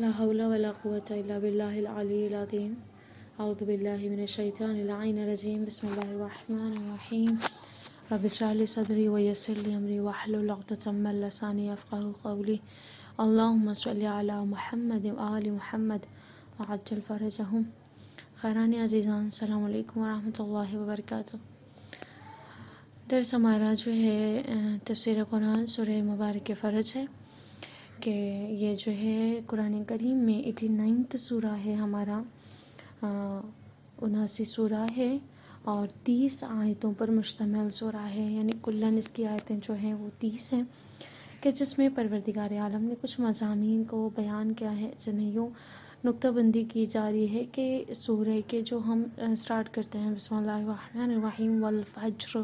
لا حول ولا قوة إلا بالله العلي العظيم أعوذ بالله من الشيطان اللعين الرجيم بسم الله الرحمن الرحيم رب اشرح لي صدري ويسر لي أمري واحلل عقدة من لساني يفقهوا قولي اللهم صل على محمد وآل محمد وعجل فرجهم خیران عزیزان السلام علیکم ورحمۃ اللہ وبرکاتہ۔ درس ہمارا جو ہے تفسیر قرآن سورہ مبارک فرج ہے کہ یہ جو ہے قرآن کریم میں 89 سورہ ہے ہمارا، 79 سورہ ہے اور 30 آیتوں پر مشتمل سورہ ہے، یعنی کلاً اس کی آیتیں جو ہیں وہ 30 ہیں کہ جس میں پروردگار عالم نے کچھ مضامین کو بیان کیا ہے، جنہیں یوں نقطہ بندی کی جا رہی ہے کہ سورہ کے جو ہم سٹارٹ کرتے ہیں بسم اللہ الرحمن الرحیم والفجر،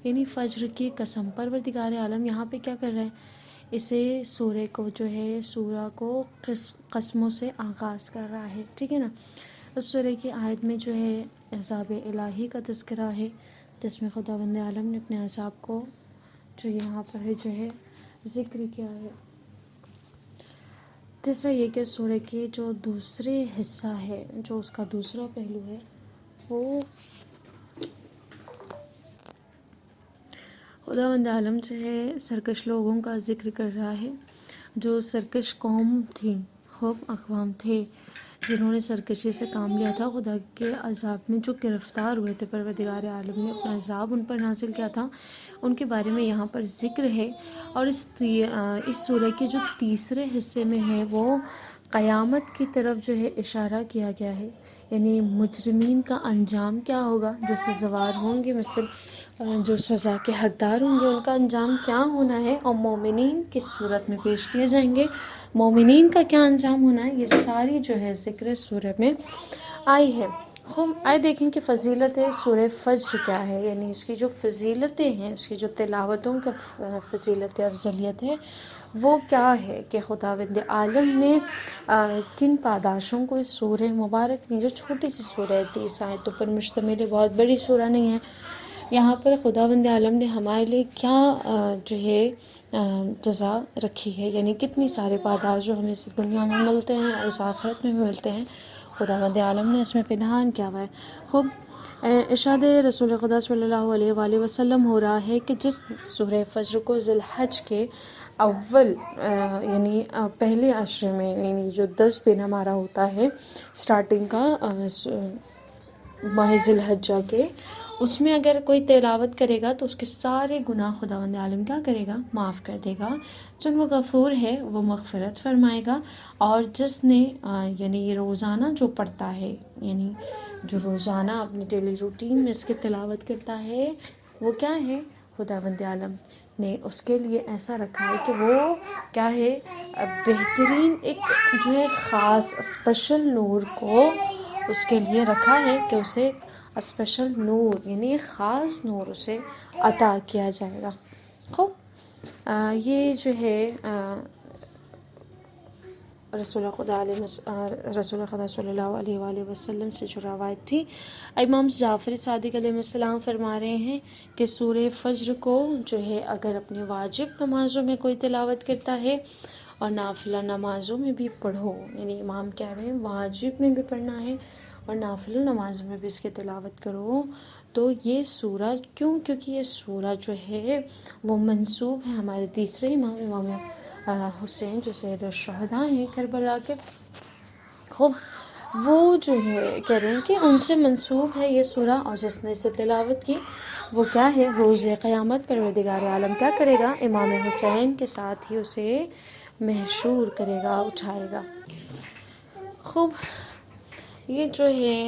یعنی فجر کی قسم۔ پروردگار عالم یہاں پہ کیا کر رہا ہے؟ اسے سورہ کو جو ہے سورہ کو قسموں سے آغاز کر رہا ہے، ٹھیک ہے نا۔ اس سورہ کی آیت میں جو ہے عذاب الہی کا تذکرہ ہے، جس میں خداوند عالم نے اپنے عذاب کو جو یہاں پر ہے جو ہے ذکر کیا ہے۔ تیسرا یہ کہ سورہ کے جو دوسرے حصہ ہے، جو اس کا دوسرا پہلو ہے، وہ خداوند عالم جو ہے سرکش لوگوں کا ذکر کر رہا ہے، جو سرکش قوم تھی، خوب اقوام تھے جنہوں نے سرکشی سے کام لیا تھا، خدا کے عذاب میں جو گرفتار ہوئے تھے، پروردگار عالم نے اپنا عذاب ان پر نازل کیا تھا، ان کے بارے میں یہاں پر ذکر ہے۔ اور اس سورہ کے جو تیسرے حصے میں ہے وہ قیامت کی طرف جو ہے اشارہ کیا گیا ہے، یعنی مجرمین کا انجام کیا ہوگا، جو سزاوار ہوں گے، مثل جو سزا کے حقدار ہوں گے، ان کا انجام کیا ہونا ہے، اور مومنین کس صورت میں پیش کیے جائیں گے، مومنین کا کیا انجام ہونا ہے، یہ ساری جو ہے ذکر سورہ میں آئی ہے۔ خوب آئے دیکھیں کہ فضیلت سورہ فجر کیا ہے، یعنی اس کی جو فضیلتیں ہیں، اس کی جو تلاوتوں کا فضیلت افضلیت ہے وہ کیا ہے، کہ خداوند عالم نے کن پاداشوں کو اس سورہ مبارک میں، جو چھوٹی سی سورہ ہے 30 آیتوں پر مشتمل ہے، بہت بڑی سورہ نہیں ہے، یہاں پر خداوند عالم نے ہمارے لیے کیا جو ہے جزا رکھی ہے، یعنی کتنی سارے پاداش جو ہمیں اس دنیا میں ملتے ہیں اور اس آخرت میں بھی ملتے ہیں، خداوند عالم نے اس میں پنہان کیا ہوا ہے۔ خوب ارشاد رسول خدا صلی اللہ علیہ وآلہ وسلم ہو رہا ہے کہ جس سورہ فجر کو ذی الحج کے اول یعنی پہلے عشرے میں، یعنی جو 10 دن ہمارا ہوتا ہے سٹارٹنگ کا ماہ ذی الحجہ کے، اس میں اگر کوئی تلاوت کرے گا تو اس کے سارے گناہ خداوند عالم کیا کرے گا، معاف کر دے گا، چون وہ غفور ہے، وہ مغفرت فرمائے گا۔ اور جس نے یعنی یہ روزانہ جو پڑھتا ہے، یعنی جو روزانہ اپنی ڈیلی روٹین میں اس کی تلاوت کرتا ہے، وہ کیا ہے، خداوند عالم نے اس کے لیے ایسا رکھا ہے کہ وہ کیا ہے، بہترین ایک جو ہے خاص اسپیشل نور کو اس کے لیے رکھا ہے، کہ اسے اسپیشل نور یعنی خاص نور اسے عطا کیا جائے گا۔ خوب یہ جو ہے رسول خدا صلی اللہ علیہ وآلہ وسلم سے جو روایت تھی، امام جعفر صادق علیہ السلام فرما رہے ہیں کہ سورہ فجر کو جو ہے اگر اپنی واجب نمازوں میں کوئی تلاوت کرتا ہے اور نافلہ نمازوں میں بھی پڑھو، یعنی امام کہہ رہے ہیں واجب میں بھی پڑھنا ہے اور نافلہ نماز میں بھی اس کی تلاوت کرو، تو یہ سورہ کیونکہ یہ سورہ جو ہے وہ منسوب ہے ہمارے تیسرے امام حسین جو سید الشہداء ہیں کربلا کے۔ خوب وہ جو ہے کہہ رہے ہیں کہ ان سے منسوب ہے یہ سورہ، اور جس نے اسے تلاوت کی وہ کیا ہے، روز قیامت پروردگار عالم کیا کرے گا، امام حسین کے ساتھ ہی اسے محشور کرے گا، اٹھائے گا۔ خوب یہ جو ہے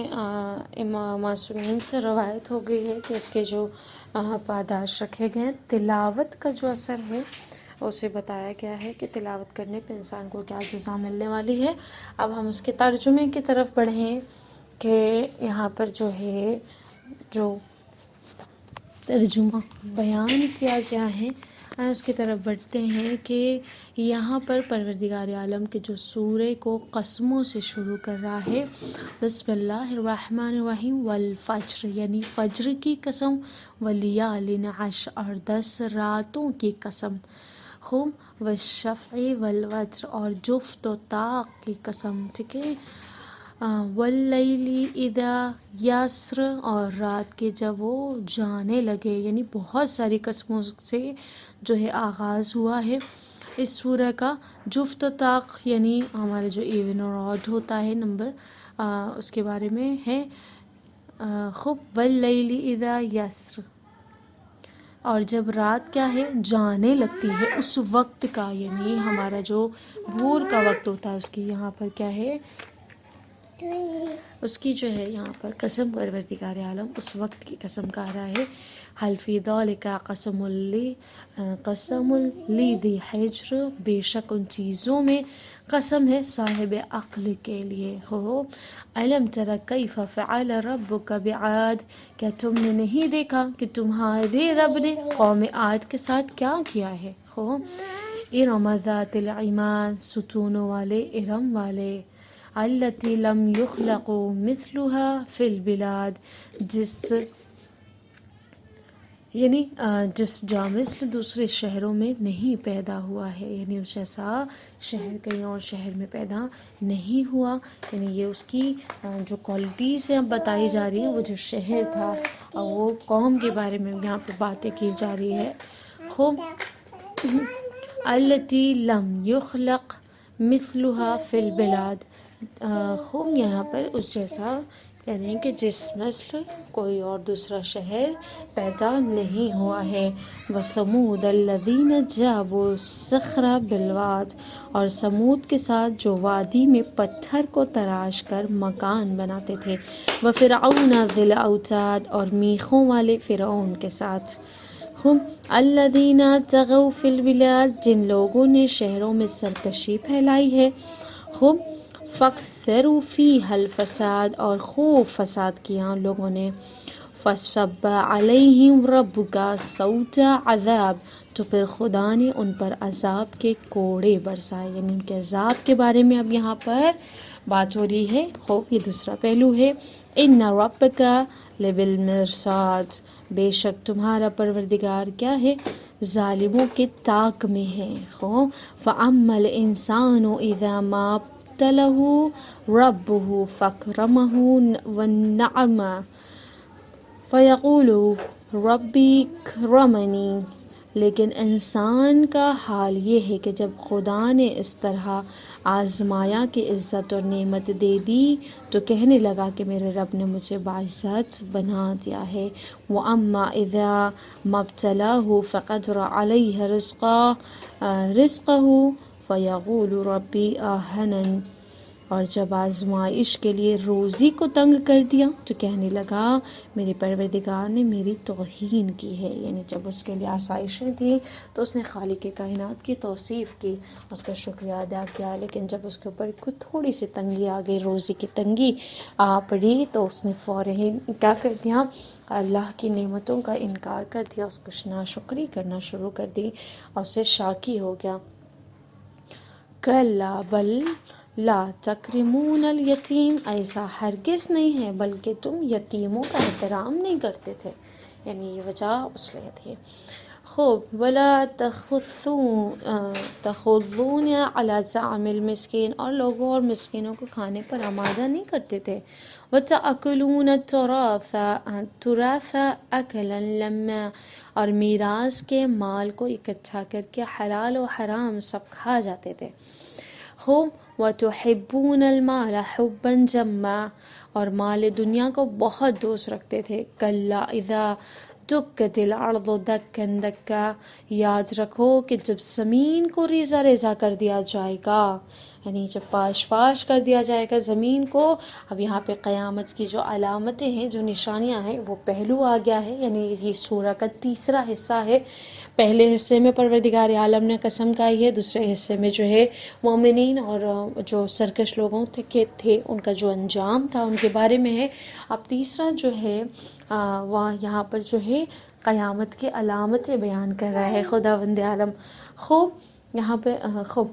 امام معصومین سے روایت ہو گئی ہے کہ اس کے جو پاداش رکھے گئے ہیں، تلاوت کا جو اثر ہے اسے بتایا گیا ہے کہ تلاوت کرنے پہ انسان کو کیا جزا ملنے والی ہے۔ اب ہم اس کے ترجمے کی طرف بڑھیں کہ یہاں پر جو ہے جو ترجمہ بیان کیا گیا ہے، اس کی طرف بڑھتے ہیں کہ یہاں پر پروردگار عالم کے جو سورہ کو قسموں سے شروع کر رہا ہے، بسم اللہ الرحمن الرحیم والفجر، یعنی فجر کی قسم، ولیال عشر، اور 10 راتوں کی قسم، خوب والشفع والوتر، اور جفت و طاق کی قسم، ٹھیک ہے، واللیل اذا یسر، اور رات کے جب وہ جانے لگے، یعنی بہت ساری قسموں سے جو ہے آغاز ہوا ہے اس سورہ کا۔ جفت و طاق یعنی ہمارے جو ایون اور آڈ ہوتا ہے نمبر، اس کے بارے میں ہے۔ خوب واللیل اذا یسر، اور جب رات کیا ہے جانے لگتی ہے، اس وقت کا، یعنی ہمارا جو بھور کا وقت ہوتا ہے اس کی یہاں پر کیا ہے، اس کی جو ہے یہاں پر قسم پروردگار عالم اس وقت کی قسم کہہ رہا ہے۔ حل فی ذالک قسم لی ذی حجر، بے شک ان چیزوں میں قسم ہے صاحب عقل کے لیے ہو۔ الم تر کیف فعل ربک بعاد، کیا تم نے نہیں دیکھا کہ تمہارے رب نے قوم عاد کے ساتھ کیا کیا ہے ہو۔ ارم ذات العماد، ستونوں والے ارم والے، التی لم یخلق مثلها فی البلاد، جس جا مثل دوسرے شہروں میں نہیں پیدا ہوا ہے، یعنی اس جیسا شہر کہیں اور شہر میں پیدا نہیں ہوا، یعنی یہ اس کی جو کوالٹیز ہیں بتائی جا رہی ہیں، وہ جو شہر تھا اور وہ قوم کے بارے میں یہاں پہ باتیں کی جا رہی ہے۔ خوب التی لم یخلق مثلها فی البلاد، خوب یہاں پر اس جیسا یعنی کہ جس مثل کوئی اور دوسرا شہر پیدا نہیں ہوا ہے۔ وثمود الذین جابوا الصخر بالواد، اور سمود کے ساتھ جو وادی میں پتھر کو تراش کر مکان بناتے تھے۔ وفرعون ذی الاوتاد، اور میخوں والے فرعون کے ساتھ۔ خوب الذین طغوا فی البلاد، جن لوگوں نے شہروں میں سرکشی پھیلائی ہے۔ خوب فاکثروا فیہا الفساد، اور خوب فساد کیا ان لوگوں نے۔ فصب علیہم ربک صوت عذاب، تو پھر خدا نے ان پر عذاب کے کوڑے برسائے، یعنی ان کے عذاب کے بارے میں اب یہاں پر بات ہو رہی ہے۔ خوب یہ دوسرا پہلو ہے۔ ان ربک لبالمرصاد، بے شک تمہارا پروردگار کیا ہے، ظالموں کے طاق میں ہے۔ خوب فاما الانسان اذا ما ابتلہ ربہ فاکرمہ ونعمہ فیقول ربی اکرمنی، لیکن انسان کا حال یہ ہے کہ جب خدا نے اس طرح آزمایا کہ عزت اور نعمت دے دی تو کہنے لگا کہ میرے رب نے مجھے باعزت بنا دیا ہے۔ وَأَمَّا إِذَا مَا ابْتَلَاهُ فَقَدَرَ عَلَيْهِ رِزْقَهُ فَيَقُولُ رَبِّي أَهَانَنِ، اور جب آزمائش کے لیے روزی کو تنگ کر دیا تو کہنے لگا میرے پروردگار نے میری توہین کی ہے، یعنی جب اس کے لیے آسائشیں تھیں تو اس نے خالق کائنات کی توصیف کی، اس کا شکریہ ادا کیا، لیکن جب اس کے اوپر کوئی تھوڑی سی تنگی آ گئی، روزی کی تنگی آ پڑی، تو اس نے فوراً کیا کر دیا، اللہ کی نعمتوں کا انکار کر دیا، اس کو ناشکری کرنا شروع کر دی اور اسے شاکی ہو گیا۔ کلا بل لا تکرمون الیتیم، ایسا ہرگز نہیں ہے بلکہ تم یتیموں کا احترام نہیں کرتے تھے، یعنی یہ وجہ اس لیے تھی۔ خوب ولا تحضون علی طعام المسکین، اور لوگوں اور مسکینوں کو کھانے پر آمادہ نہیں کرتے تھے۔ وتأکلون التراث اکلا لما، اور میراث کے مال کو اکٹھا کر کے حلال و حرام سب کھا جاتے تھے۔ خوب وَتُحِبُّونَ الْمَالَ حُبًّا جَمًّا، اور مال دنیا کو بہت دوست رکھتے تھے۔ کَلَّا اِذَا دُکَّتِ الْأَرْضُ دَکًّا دَکًّا، یاد رکھو کہ جب زمین کو ریزہ ریزہ کر دیا جائے گا، یعنی جب پاش پاش کر دیا جائے گا زمین کو۔ اب یہاں پہ قیامت کی جو علامتیں ہیں، جو نشانیاں ہیں، وہ پہلو آ گیا ہے، یعنی یہ سورہ کا تیسرا حصہ ہے۔ پہلے حصے میں پروردگار عالم نے قسم کھائی ہے، دوسرے حصے میں جو ہے مومنین اور جو سرکش لوگوں تھے ان کا جو انجام تھا ان کے بارے میں ہے۔ اب تیسرا جو ہے وہ یہاں پر جو ہے قیامت کی علامتیں بیان کر رہا ہے خداوند عالم۔ خوب یہاں پہ خوب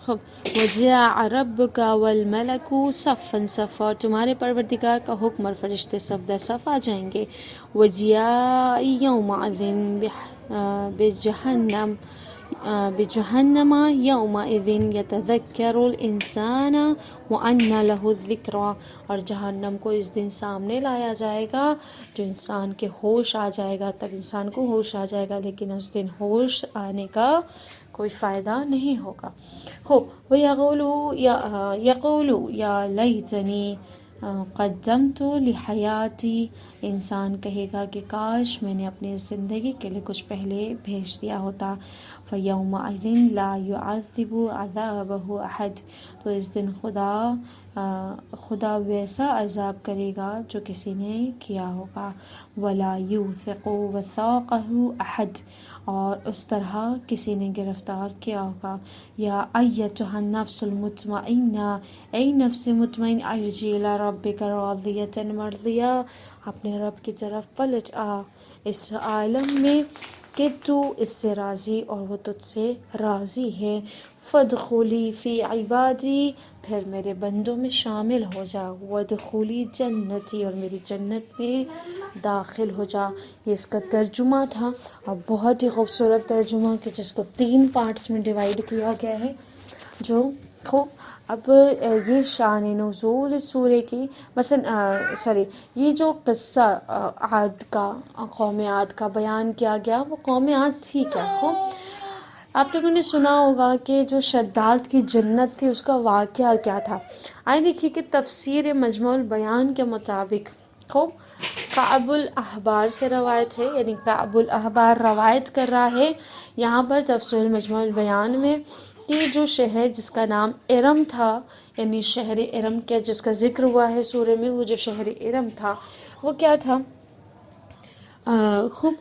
وَجَاءَ رَبُّكَ وَالْمَلَكُ صَفًّا صَفًّا، اور تمہارے پروردگار کا حکم اور فرشتے صف در صف آ جائیں گے. وَجِيءَ يَوْمَئِذٍ بجہنم یومئذ یتذکر الانسان وانى لہ الذکریٰ، اور جہنم کو اس دن سامنے لایا جائے گا جو انسان کے ہوش آ جائے گا، تب انسان کو ہوش آ جائے گا، لیکن اس دن ہوش آنے کا کوئی فائدہ نہیں ہوگا. یقول یا لیتنی قدمت لحیاتی، انسان کہے گا کہ کاش میں نے اپنی زندگی کے لیے کچھ پہلے بھیج دیا ہوتا. فیومئذ لا یعذب عذابہ احد، تو اس دن خدا ویسا عذاب کرے گا جو کسی نے کیا ہوگا. ولا یوثق وثاقہ احد، اور اس طرح کسی نے گرفتار کیا ہوگا. یا ایتھا النفس المطمئنہ، اے نفس مطمئن، ارجعی الی ربک راضیۃ مرضیہ، اپنے رب کی طرف پلٹ آ اس عالم میں کہ تو اس سے راضی اور وہ تجھ سے راضی ہے. فادخلی فی عبادی، پھر میرے بندوں میں شامل ہو جا. وادخلی جنتی، اور میری جنت میں داخل ہو جا. یہ اس کا ترجمہ تھا، اور بہت ہی خوبصورت ترجمہ کہ جس کو 3 پارٹس میں ڈیوائیڈ کیا گیا ہے. جو خوب اب یہ شان نزول اس سورے کی، مثلا یہ جو قصہ عاد کا، قوم عاد کا بیان کیا گیا، وہ قوم عاد تھی کیا؟ خوب آپ لوگوں نے سنا ہوگا کہ جو شداد کی جنت تھی اس کا واقعہ کیا تھا. آئے دیکھیے کہ تفسیر مجموع البیان کے مطابق خوب کعب الاحبار سے روایت ہے، یعنی کعب الاحبار روایت کر رہا ہے یہاں پر تفسیر مجموع البیان میں کہ جو شہر جس کا نام ارم تھا، یعنی شہر ارم کا جس کا ذکر ہوا ہے سورہ میں، وہ جو شہر ارم تھا وہ کیا تھا؟ خوب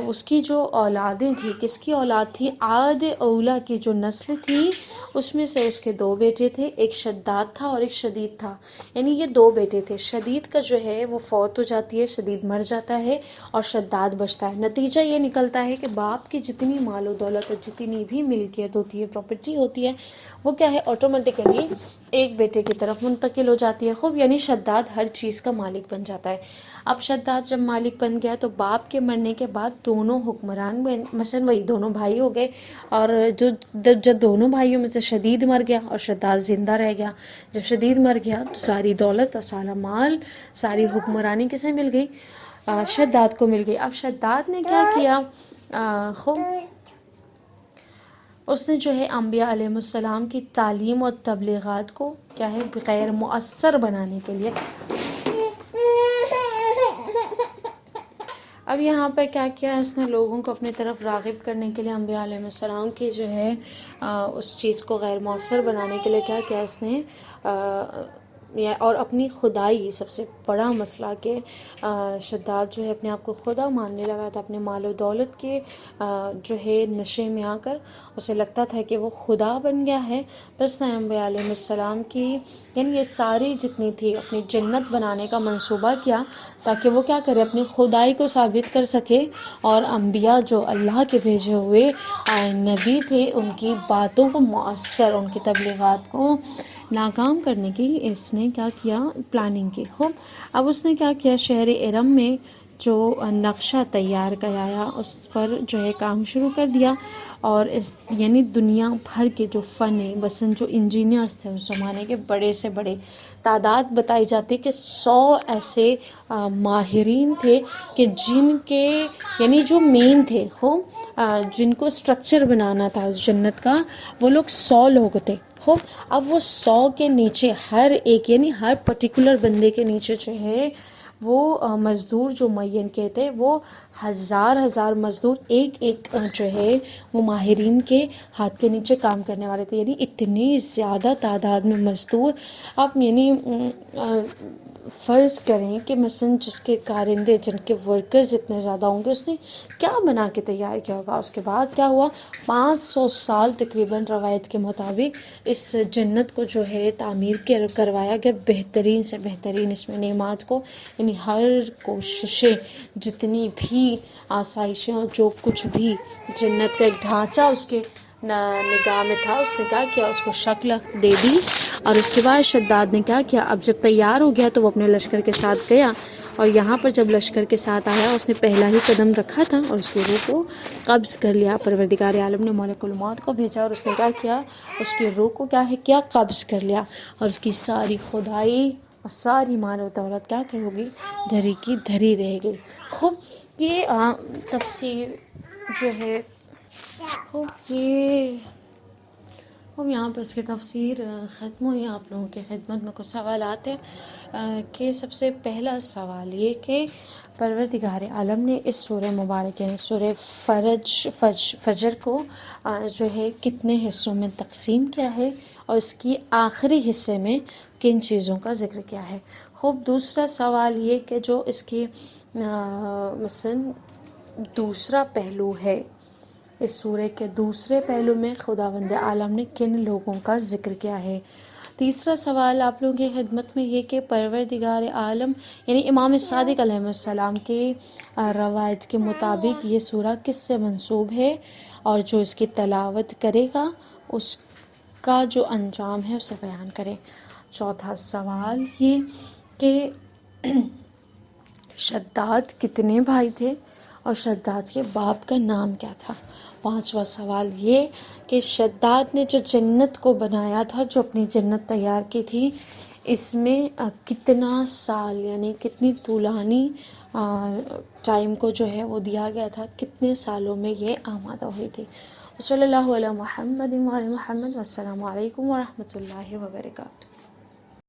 اس کی جو اولادیں تھیں، کس کی اولاد تھی؟ عاد اولا کی جو نسل تھی اس میں سے اس کے 2 بیٹے تھے، ایک شداد تھا اور ایک شدید تھا. یعنی یہ 2 بیٹے تھے. شدید کا جو ہے وہ فوت ہو جاتی ہے، شدید مر جاتا ہے اور شداد بچتا ہے. نتیجہ یہ نکلتا ہے کہ باپ کی جتنی مال و دولت اور جتنی بھی ملکیت ہوتی ہے، پراپرٹی ہوتی ہے، وہ کیا ہے آٹومیٹیکلی ایک بیٹے کی طرف منتقل ہو جاتی ہے. خوب یعنی شداد ہر چیز کا مالک بن جاتا ہے. اب شداد جب مالک بن گیا تو باپ کے مرنے کے بعد دونوں حکمران مثلا وہی دونوں بھائی ہو گئے، اور جب دونوں بھائیوں میں سے شدید مر گیا اور شداد زندہ رہ گیا. جب شدید مر گیا تو ساری دولت اور سارا مال، ساری حکمرانی کسے مل گئی؟ شداد کو مل گئی. اب شداد نے کیا کیا؟ خوب اس نے جو ہے انبیاء علیہ السلام کی تعلیم اور تبلیغات کو کیا ہے غیر مؤثر بنانے کے لیے، اب یہاں پر کیا کیا اس نے لوگوں کو اپنی طرف راغب کرنے کے لیے انبیاء علیہ السلام کی جو ہے اس چیز کو غیر مؤثر بنانے کے لیے کیا کیا اس نے اور اپنی خدائی، سب سے بڑا مسئلہ کہ شداد جو ہے اپنے آپ کو خدا ماننے لگا تھا، اپنے مال و دولت کے جو ہے نشے میں آ کر اسے لگتا تھا کہ وہ خدا بن گیا ہے. بس نے انبیاء علیہ السلام کی یعنی یہ ساری جتنی تھی اپنی جنت بنانے کا منصوبہ کیا تاکہ وہ کیا کرے اپنی خدائی کو ثابت کر سکے، اور انبیاء جو اللہ کے بھیجے ہوئے نبی تھے ان کی باتوں کو مؤثر، ان کی تبلیغات کو ناکام کرنے کی اس نے کیا کیا؟ پلاننگ کی. خوب اب اس نے کیا کیا؟ شہر ارم میں جو نقشہ تیار کرایا اس پر جو ہے کام شروع کر دیا، اور اس یعنی دنیا بھر کے جو فن مثلاً جو انجینئرس تھے اس زمانے کے، بڑے سے بڑے تعداد بتائی جاتی کہ 100 ایسے ماہرین تھے کہ جن کے یعنی جو مین تھے جن کو اسٹرکچر بنانا تھا اس جنت کا، وہ لوگ 100 لوگ تھے. خوب اب وہ 100 کے نیچے ہر ایک یعنی ہر پرٹیکولر بندے کے نیچے جو ہے وہ مزدور جو معین کیے تھے، وہ ہزار مزدور ایک جو ہے وہ ماہرین کے ہاتھ کے نیچے کام کرنے والے تھے. یعنی اتنی زیادہ تعداد میں مزدور. آپ یعنی فرض کریں کہ مثلا جس کے کارندے، جن کے ورکرز اتنے زیادہ ہوں گے، اس نے کیا بنا کے تیار کیا ہوگا. اس کے بعد کیا ہوا؟ 500 سال تقریباً روایت کے مطابق اس جنت کو جو ہے تعمیر کروایا گیا، بہترین سے بہترین اس میں نعمات کو، یعنی ہر کوششیں، جتنی بھی آسائشیں اور جو کچھ بھی جنت کا ایک ڈھانچہ اس کے نگاہ میں تھا، اس نے کیا کیا، اس کو شکل دے دی، اور اس کے بعد شداد نے کیا کیا، اب جب تیار ہو گیا تو وہ اپنے لشکر کے ساتھ گیا، اور یہاں پر جب لشکر کے ساتھ آیا اس نے پہلا ہی قدم رکھا تھا اور اس کی روح کو قبض کر لیا۔ پروردگار عالم نے ملک الموت کو بھیجا اور اس نے کیا کیا، اس کی روح کو کیا قبض کر لیا، اور اس کی ساری خدائی اور ساری مال و دولت کیا کہ ہوگی، دھری کی دھری رہ گئی۔ خوب یہ تفسیر جو ہے، خوب یہ ہم یہاں پر اس کی تفسیر ختم ہوئی۔ آپ لوگوں کی خدمت میں کچھ سوالات ہیں کہ سب سے پہلا سوال یہ کہ پروردگار عالم نے اس سورہ مبارک یعنی سورہ فجر کو جو ہے کتنے حصوں میں تقسیم کیا ہے، اور اس کی آخری حصے میں کن چیزوں کا ذکر کیا ہے۔ خوب دوسرا سوال یہ کہ جو اس کی مثلا دوسرا پہلو ہے، اس سورہ کے دوسرے پہلو میں خداوند عالم نے کن لوگوں کا ذکر کیا ہے۔ تیسرا سوال آپ لوگوں کی خدمت میں یہ کہ پروردگار عالم یعنی امام صادق علیہ السلام کی روایت کے مطابق یہ سورہ کس سے منسوب ہے، اور جو اس کی تلاوت کرے گا اس کا جو انجام ہے اسے بیان کرے۔ چوتھا سوال یہ کہ شداد کتنے بھائی تھے اور شداد کے باپ کا نام کیا تھا۔ پانچواں سوال یہ کہ شداد نے جو جنت کو بنایا تھا، جو اپنی جنت تیار کی تھی، اس میں کتنا سال یعنی کتنی طولانی ٹائم کو جو ہے وہ دیا گیا تھا، کتنے سالوں میں یہ آمادہ ہوئی تھی۔ صلی اللہ علیہ محمد وعلی محمد، والسلام علیکم ورحمۃ اللہ وبرکاتہ۔